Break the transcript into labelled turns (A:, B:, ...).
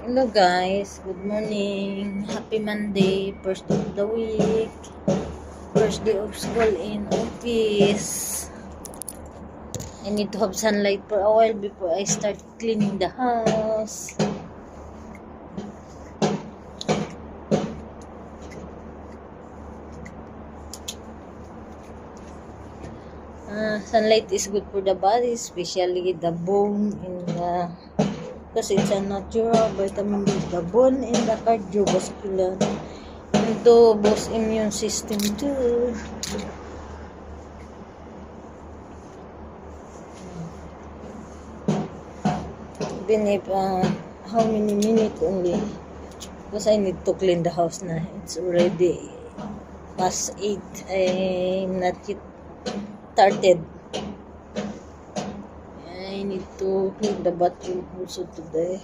A: Hello guys, good morning. Happy Monday, first of the week. First day of school in office. I need to have sunlight for a while before I start cleaning the house. Sunlight is good for the body, especially the bone and because it's a natural vitamin D, the bone and the cardiovascular, and to boost immune system too. Even if how many minutes only, because I need to clean the house na. It's already past 8. I'm not yet started. I need to clean the bathroom also today.